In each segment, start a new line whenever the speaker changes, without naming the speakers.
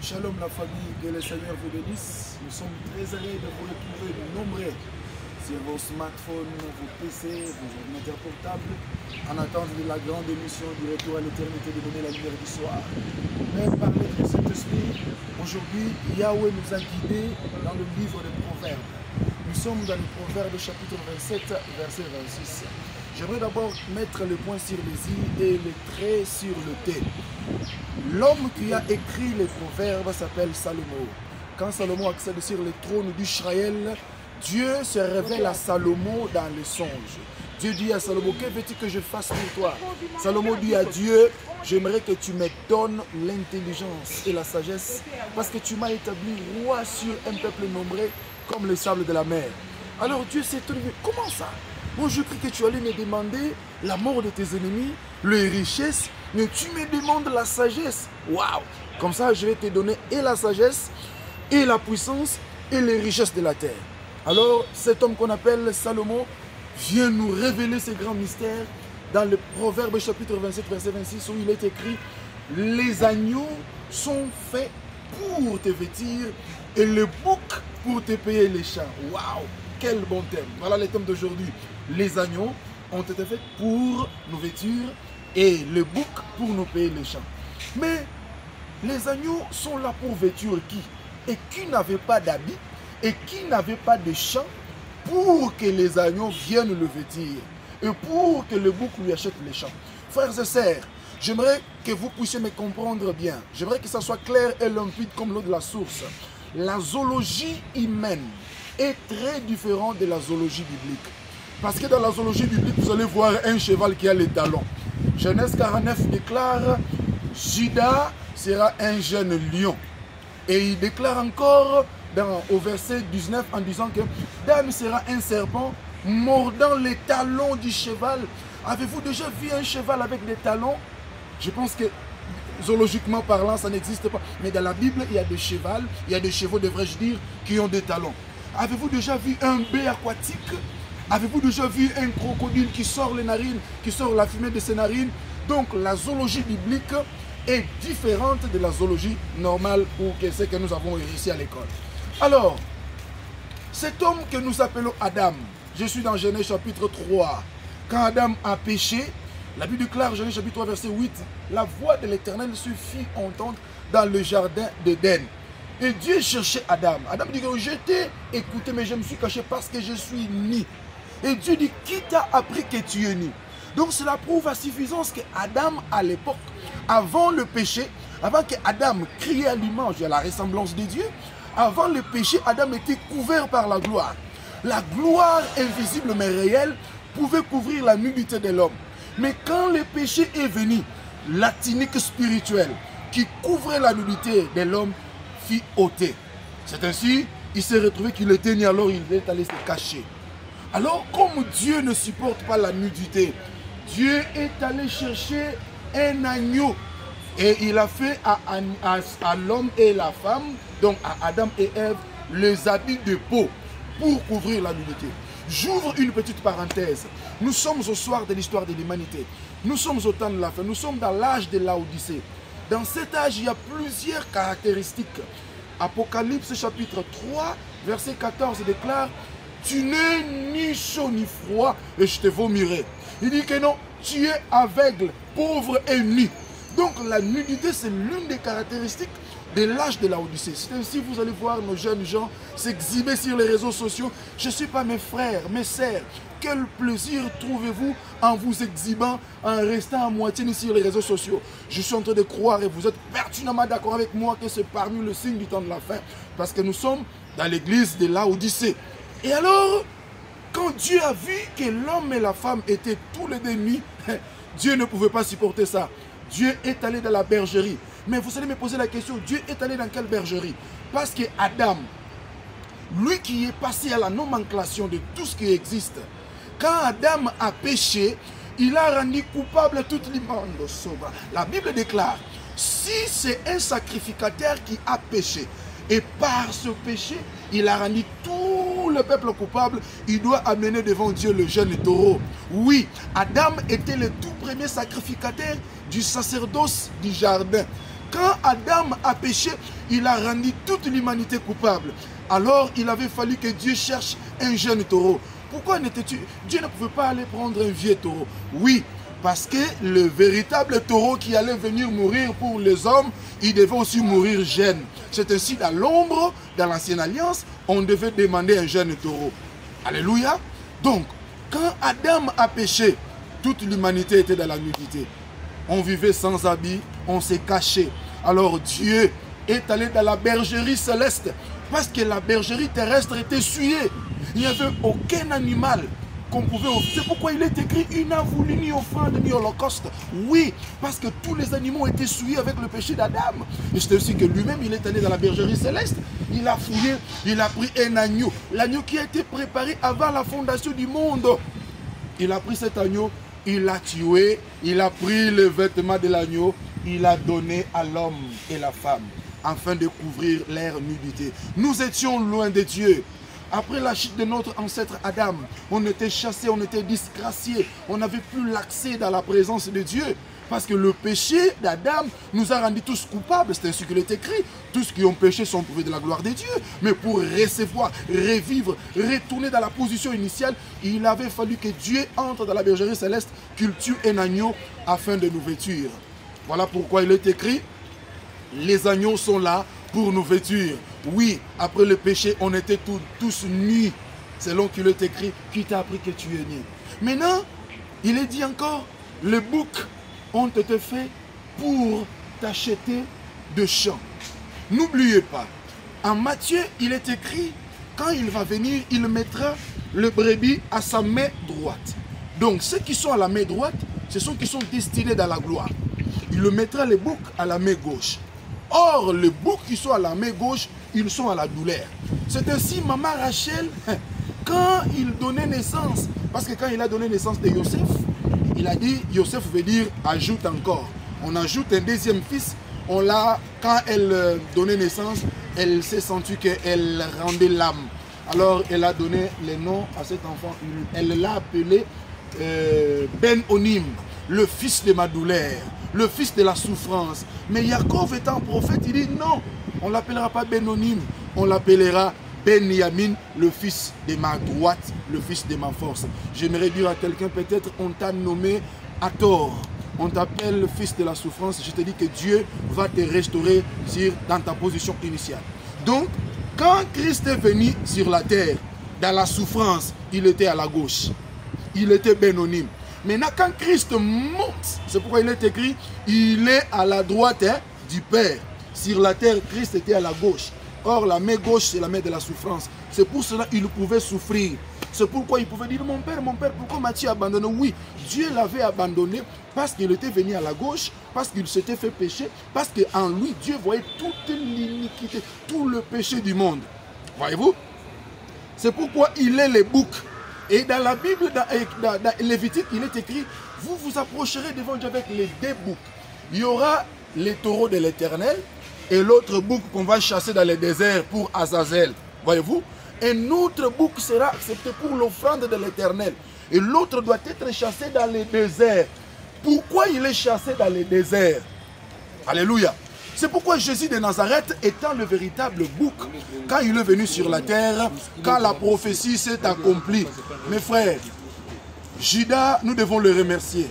Shalom la famille, que le Seigneur vous bénisse. Nous sommes très heureux de vous retrouver nombreux sur vos smartphones, vos PC, vos ordinateurs portables, en attente de la grande émission du retour à l'éternité de donner la lumière du soir. Mais par l'aide du Saint-Esprit, aujourd'hui, Yahweh nous a guidés dans le livre des Proverbes. Nous sommes dans le Proverbe chapitre 27, verset 26. J'aimerais d'abord mettre le point sur les i et le trait sur le t. L'homme qui a écrit les proverbes s'appelle Salomon. Quand Salomon accède sur le trône d'Israël, Dieu se révèle à Salomon dans les songes. Dieu dit à Salomon, que veux-tu que je fasse pour toi? Salomon dit à Dieu, j'aimerais que tu me donnes l'intelligence et la sagesse, parce que tu m'as établi roi sur un peuple nombreux comme le sable de la mer. Alors Dieu s'est étonné, comment ça? Moi je crie que tu allais me demander la mort de tes ennemis, les richesses, mais tu me demandes la sagesse. Waouh! Comme ça je vais te donner et la sagesse, et la puissance, et les richesses de la terre. Alors cet homme qu'on appelle Salomon vient nous révéler ces grands mystères dans le Proverbe chapitre 27, verset 26, où il est écrit: les agneaux sont faits pour te vêtir, et le bouc pour te payer les champs. Waouh! Quel bon thème! Voilà le thème d'aujourd'hui. Les agneaux ont été faits pour nous vêtir et le bouc pour nous payer les champs. Mais les agneaux sont là pour vêtir qui? Et qui n'avait pas d'habit et qui n'avait pas de champ pour que les agneaux viennent le vêtir et pour que le bouc lui achète les champs. Frères et sœurs, j'aimerais que vous puissiez me comprendre bien. J'aimerais que ça soit clair et limpide comme l'eau de la source. La zoologie humaine est très différente de la zoologie biblique. Parce que dans la zoologie biblique, vous allez voir un cheval qui a les talons. Genèse 49 déclare, Judas sera un jeune lion. Et il déclare encore au verset 19 en disant que Dan sera un serpent mordant les talons du cheval. Avez-vous déjà vu un cheval avec des talons? Je pense que zoologiquement parlant, ça n'existe pas. Mais dans la Bible, il y a des chevaux, devrais-je dire, qui ont des talons. Avez-vous déjà vu un bœuf aquatique? Avez-vous déjà vu un crocodile qui sort les narines, qui sort la fumée de ses narines? Donc la zoologie biblique est différente de la zoologie normale ou que ce que nous avons ici à l'école. Alors, cet homme que nous appelons Adam, je suis dans Genèse chapitre 3. Quand Adam a péché, la Bible déclare, Genèse chapitre 3 verset 8, la voix de l'Éternel se fit entendre dans le jardin d'Éden. Et Dieu cherchait Adam. Adam dit que je t'ai écouté, mais je me suis caché parce que je suis nu. Et Dieu dit, qui t'a appris que tu es nu? Donc cela prouve à suffisance que Adam, à l'époque, avant le péché, avant que Adam criait à l'image et à la ressemblance de Dieu, avant le péché, Adam était couvert par la gloire. La gloire invisible mais réelle pouvait couvrir la nudité de l'homme. Mais quand le péché est venu, la tunique spirituelle qui couvrait la nudité de l'homme fut ôtée. C'est ainsi, il s'est retrouvé qu'il était nu, alors il est allé se cacher. Alors, comme Dieu ne supporte pas la nudité, Dieu est allé chercher un agneau. Et il a fait à l'homme et la femme, donc à Adam et Ève, les habits de peau pour couvrir la nudité. J'ouvre une petite parenthèse. Nous sommes au soir de l'histoire de l'humanité. Nous sommes au temps de la fin. Nous sommes dans l'âge de l'Odyssée. Dans cet âge, il y a plusieurs caractéristiques. Apocalypse chapitre 3, verset 14 déclare: tu n'es ni chaud ni froid et je te vomirai. Il dit que non, tu es aveugle, pauvre et nu. Donc la nudité, c'est l'une des caractéristiques de l'âge de l'Odyssée. C'est ainsi que vous allez voir nos jeunes gens s'exhiber sur les réseaux sociaux. Je ne suis pas mes frères, mes sœurs. Quel plaisir trouvez-vous en vous exhibant, en restant à moitié sur les réseaux sociaux? Je suis en train de croire, et vous êtes pertinemment d'accord avec moi, que c'est parmi le signe du temps de la fin. Parce que nous sommes dans l'église de l'Odyssée. Et alors, quand Dieu a vu que l'homme et la femme étaient tous les deux nus, Dieu ne pouvait pas supporter ça. Dieu est allé dans la bergerie. Mais vous allez me poser la question, Dieu est allé dans quelle bergerie? Parce que Adam, lui qui est passé à la nomenclature de tout ce qui existe, quand Adam a péché, il a rendu coupable toute l'immonde. La Bible déclare, si c'est un sacrificateur qui a péché, et par ce péché, il a rendu tout le peuple coupable, il doit amener devant Dieu le jeune taureau. Oui, Adam était le tout premier sacrificateur du sacerdoce du jardin. Quand Adam a péché, il a rendu toute l'humanité coupable. Alors, il avait fallu que Dieu cherche un jeune taureau. Pourquoi Dieu ne pouvait pas aller prendre un vieux taureau? Oui, parce que le véritable taureau qui allait venir mourir pour les hommes, il devait aussi mourir jeune. C'est ainsi, dans l'ombre, dans l'ancienne alliance, on devait demander un jeune taureau. Alléluia. Donc, quand Adam a péché, toute l'humanité était dans la nudité. On vivait sans habit, on s'est caché. Alors Dieu est allé dans la bergerie céleste, parce que la bergerie terrestre était souillée. Il n'y avait aucun animal qu'on pouvait offrir. C'est pourquoi il est écrit, il n'a voulu ni offrande ni holocauste. Oui, parce que tous les animaux étaient souillés avec le péché d'Adam. Et c'est aussi que lui-même, il est allé dans la bergerie céleste. Il a fouillé, il a pris un agneau. L'agneau qui a été préparé avant la fondation du monde. Il a pris cet agneau, il l'a tué, il a pris le vêtement de l'agneau, il a donné à l'homme et la femme, afin de couvrir leur nudité. Nous étions loin de Dieu. Après la chute de notre ancêtre Adam, on était chassés, on était disgraciés, on n'avait plus l'accès dans la présence de Dieu. Parce que le péché d'Adam nous a rendus tous coupables, c'est ainsi qu'il est écrit. Tous qui ont péché sont privés de la gloire de Dieu. Mais pour recevoir, revivre, retourner dans la position initiale, il avait fallu que Dieu entre dans la bergerie céleste, qu'il tue un agneau afin de nous vêtir. Voilà pourquoi il est écrit, les agneaux sont là pour nous vêtir. Oui, après le péché, on était tous nus, selon qu'il est écrit, qui t'a appris que tu es nu. Maintenant, il est dit encore, les boucs ont été faits pour t'acheter de champs. N'oubliez pas, en Matthieu, il est écrit, quand il va venir, il mettra le brebis à sa main droite. Donc, ceux qui sont à la main droite, ce sont ceux qui sont destinés dans la gloire. Il le mettra les boucs à la main gauche. Or, les boucs qui sont à la main gauche, ils sont à la douleur. C'est ainsi, maman Rachel, quand il donnait naissance, parce que quand il a donné naissance de Yosef, il a dit, Yosef veut dire ajoute encore. On ajoute un deuxième fils. Quand elle donnait naissance, elle s'est sentie qu'elle rendait l'âme. Alors elle a donné le nom à cet enfant. Elle l'a appelé Ben-Onim, le fils de ma douleur, le fils de la souffrance. Mais Jacob étant prophète, il dit non, on ne l'appellera pas Ben-Onim, on l'appellera Ben-Yamin, le fils de ma droite, le fils de ma force. J'aimerais dire à quelqu'un, peut-être on t'a nommé à tort. On t'appelle le fils de la souffrance. Je te dis que Dieu va te restaurer dans ta position initiale. Donc, quand Christ est venu sur la terre, dans la souffrance, il était à la gauche. Il était Ben-Onim. Maintenant, quand Christ monte, c'est pourquoi il est écrit, il est à la droite du Père. Sur la terre, Christ était à la gauche. Or, la main gauche, c'est la main de la souffrance. C'est pour cela qu'il pouvait souffrir. C'est pourquoi il pouvait dire, mon père, pourquoi m'as-tu abandonné? Oui, Dieu l'avait abandonné parce qu'il était venu à la gauche, parce qu'il s'était fait pécher, parce qu'en lui, Dieu voyait toute l'iniquité, tout le péché du monde. Voyez-vous? C'est pourquoi il est les boucs. Et dans la Bible, dans Lévitique, il est écrit, vous vous approcherez devant Dieu avec les deux boucs. Il y aura les taureaux de l'Éternel et l'autre bouc qu'on va chasser dans le désert pour Azazel. Voyez-vous? Un autre bouc sera accepté pour l'offrande de l'Éternel. Et l'autre doit être chassé dans le désert. Pourquoi il est chassé dans le désert? Alléluia. C'est pourquoi Jésus de Nazareth, étant le véritable bouc, quand il est venu sur la terre, quand la prophétie s'est accomplie, mes frères, Judas, nous devons le remercier.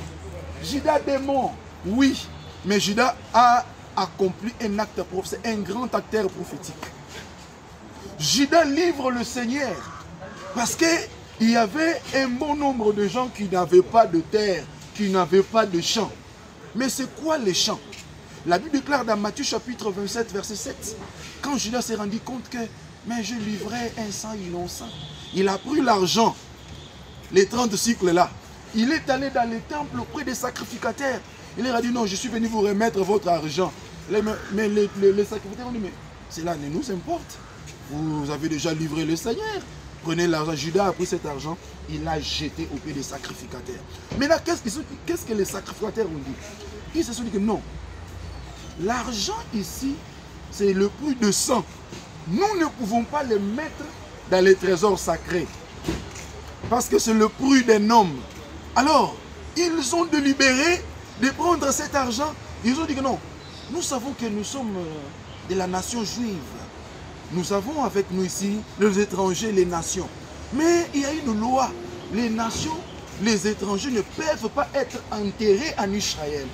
Judas démon, oui, mais Judas a accompli un acte prophétique, un grand acteur prophétique. Judas livre le Seigneur parce qu'il y avait un bon nombre de gens qui n'avaient pas de terre, qui n'avaient pas de champs. Mais c'est quoi les champs? La Bible déclare dans Matthieu chapitre 27, verset 7, quand Judas s'est rendu compte que mais je livrais un sang innocent, il a pris l'argent, les 30 cycles là, il est allé dans les temples auprès des sacrificateurs. Il leur a dit non, je suis venu vous remettre votre argent. Mais les sacrificateurs ont dit mais cela ne nous importe. Vous avez déjà livré le Seigneur. Prenez l'argent. Judas a pris cet argent, il l'a jeté au pied des sacrificateurs. Mais là, qu'est-ce que les sacrificateurs ont dit? Ils se sont dit que non. L'argent ici, c'est le prix de sang. Nous ne pouvons pas le mettre dans les trésors sacrés. Parce que c'est le prix d'un homme. Alors, ils ont délibéré de prendre cet argent. Ils ont dit que non.
Nous savons que nous sommes de la nation juive. Nous avons avec nous ici les étrangers, les nations. Mais il y a une loi. Les nations, les étrangers ne peuvent pas être enterrés en Israël.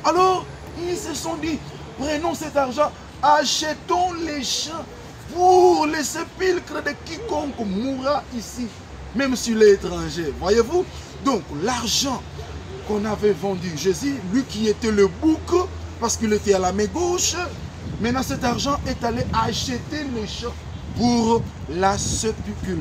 Alors, ils se sont dit, prenons cet argent, achetons les champs pour les sépulcres de quiconque mourra ici, même s'il est étranger. Voyez-vous? Donc, l'argent qu'on avait vendu, Jésus, lui qui était le bouc, parce qu'il était à la main gauche, maintenant cet argent est allé acheter les champs pour la sépulture.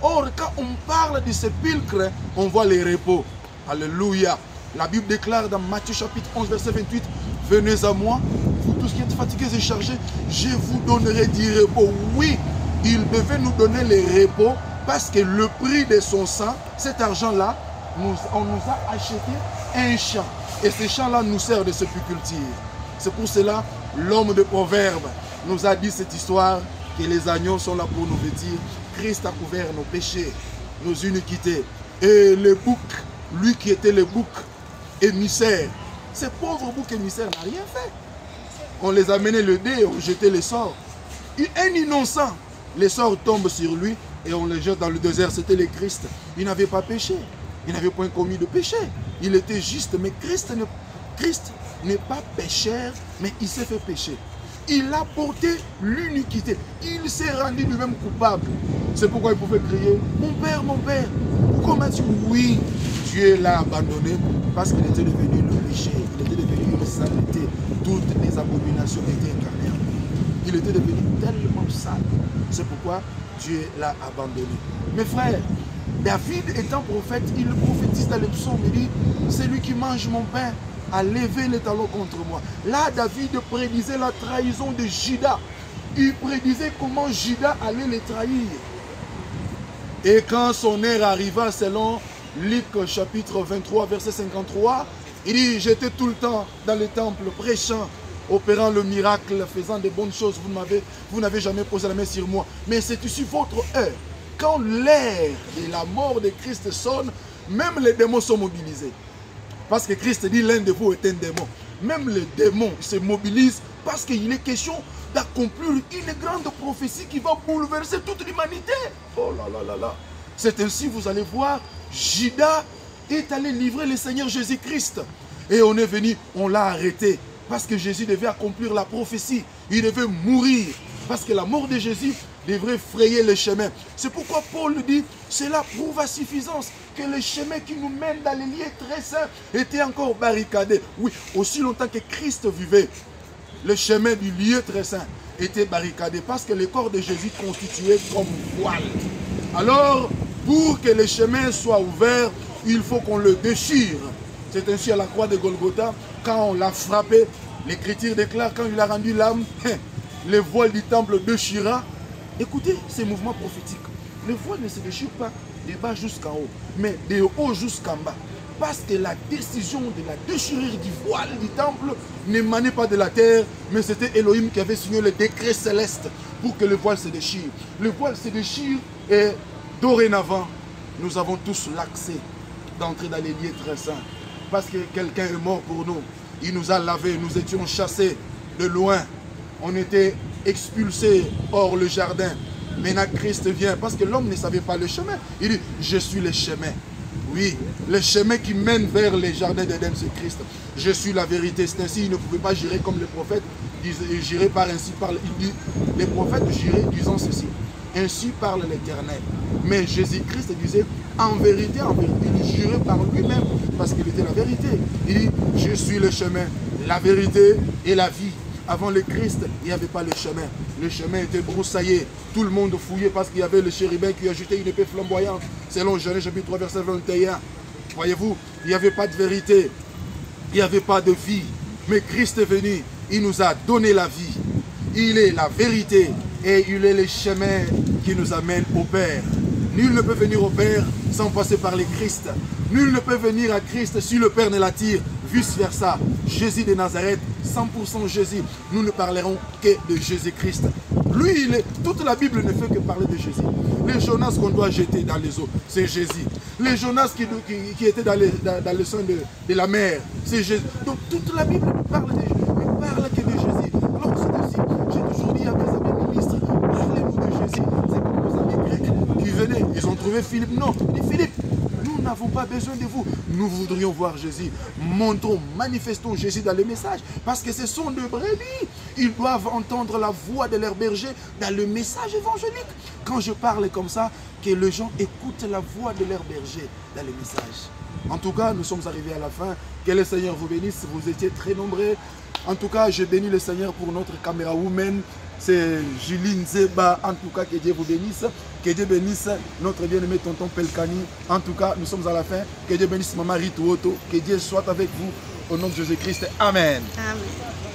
Or, quand on parle du sépulcre, on voit les repos. Alléluia. La Bible déclare dans Matthieu chapitre 11, verset 28, « Venez à moi, vous tous qui êtes fatigués et chargés, je vous donnerai du repos. » Oui, il devait nous donner les repos parce que le prix de son sang, cet argent-là, on nous a acheté un champ. Et ce champ-là nous sert de sépulture. C'est pour cela, l'homme de Proverbe nous a dit cette histoire, que les agneaux sont là pour nous vêtir. Christ a couvert nos péchés, nos iniquités. Et le bouc, lui qui était le bouc émissaire, ce pauvre bouc émissaire n'a rien fait. On les a menés le dé, on jetait les sorts. Un innocent, les sorts tombent sur lui et on les jette dans le désert. C'était le Christ. Il n'avait pas péché. Il n'avait point commis de péché. Il était juste. Mais Christ n'est pas pécheur, mais il s'est fait pécher. Il a porté l'iniquité. Il s'est rendu lui-même coupable. C'est pourquoi il pouvait crier, mon Père, pourquoi m'as-tu? Oui, Dieu l'a abandonné parce qu'il était devenu le péché. Il était devenu une saleté. Toutes les abominations étaient incarnées en lui. Il était devenu tellement sale. C'est pourquoi Dieu l'a abandonné. Mes frères, David étant prophète, il prophétise dans les psaumes. Il dit, c'est lui qui mange mon pain a levé les talons contre moi. Là, David prédisait la trahison de Judas. Il prédisait comment Judas allait les trahir. Et quand son heure arriva, selon Luc chapitre 23, verset 53, il dit, j'étais tout le temps dans le temple, prêchant, opérant le miracle, faisant de bonnes choses. Vous n'avez jamais posé la main sur moi. Mais c'est ici votre heure. Quand l'heure de la mort de Christ sonne, même les démons sont mobilisés. Parce que Christ dit, l'un de vous est un démon. Même les démons se mobilisent parce qu'il est question d'accomplir une grande prophétie qui va bouleverser toute l'humanité. Oh là là là là. C'est ainsi, vous allez voir, Judas est allé livrer le Seigneur Jésus-Christ. Et on est venu, on l'a arrêté. Parce que Jésus devait accomplir la prophétie. Il devait mourir. Parce que la mort de Jésus devrait frayer le chemin. C'est pourquoi Paul dit, cela prouve à suffisance que le chemin qui nous mène dans les lieux très saints était encore barricadé. Oui, aussi longtemps que Christ vivait, le chemin du lieu très saint était barricadé parce que le corps de Jésus constituait comme voile. Alors, pour que le chemin soit ouvert, il faut qu'on le déchire. C'est ainsi à la croix de Golgotha, quand on l'a frappé, l'Écriture déclare, quand il a rendu l'âme, le voile du temple déchira. Écoutez ces mouvements prophétiques. Le voile ne se déchire pas de bas jusqu'en haut, mais de haut jusqu'en bas. Parce que la décision de la déchirure du voile du temple n'émanait pas de la terre, mais c'était Elohim qui avait signé le décret céleste pour que le voile se déchire. Le voile se déchire et dorénavant, nous avons tous l'accès d'entrer dans les lieux très saints. Parce que quelqu'un est mort pour nous. Il nous a lavés, nous étions chassés de loin. On était expulsés hors le jardin. Maintenant Christ vient parce que l'homme ne savait pas le chemin. Il dit, je suis le chemin. Oui, le chemin qui mène vers les jardins d'Éden, c'est Christ. Je suis la vérité. C'est ainsi, il ne pouvait pas gérer comme les prophètes. Gérer par ainsi parle. Il dit, les prophètes géraient disant ceci. Ainsi parle l'Éternel. Mais Jésus-Christ disait, en vérité, il jurait par lui-même parce qu'il était la vérité. Il dit, je suis le chemin, la vérité et la vie. Avant le Christ, il n'y avait pas le chemin. Le chemin était broussaillé. Tout le monde fouillait parce qu'il y avait le chérubin qui ajoutait une épée flamboyante. Selon Genèse chapitre 3, verset 21. Voyez-vous, il n'y avait pas de vérité. Il n'y avait pas de vie. Mais Christ est venu. Il nous a donné la vie. Il est la vérité. Et il est le chemin qui nous amène au Père. Nul ne peut venir au Père sans passer par le Christ. Nul ne peut venir à Christ si le Père ne l'attire. Vice versa. Jésus de Nazareth, 100% Jésus. Nous ne parlerons que de Jésus-Christ. Lui, toute la Bible ne fait que parler de Jésus. Les Jonas qu'on doit jeter dans les eaux, c'est Jésus. Les Jonas qui étaient dans le sein de la mer, c'est Jésus. Donc toute la Bible nous parle de Jésus. trouver Philippe. Non, dit Philippe, nous n'avons pas besoin de vous. Nous voudrions voir Jésus. Montrons, manifestons Jésus dans le message. Parce que ce sont des brebis. Ils doivent entendre la voix de leur berger dans le message évangélique. Quand je parle comme ça, que les gens écoutent la voix de leur berger dans le message. En tout cas, nous sommes arrivés à la fin. Que le Seigneur vous bénisse. Vous étiez très nombreux. En tout cas, je bénis le Seigneur pour notre caméra woman. C'est Julie Nzeba. En tout cas, que Dieu vous bénisse. Que Dieu bénisse notre bien-aimé tonton Pelkani. En tout cas, nous sommes à la fin. Que Dieu bénisse Maman Ritouoto. Que Dieu soit avec vous. Au nom de Jésus-Christ. Amen.
Amen.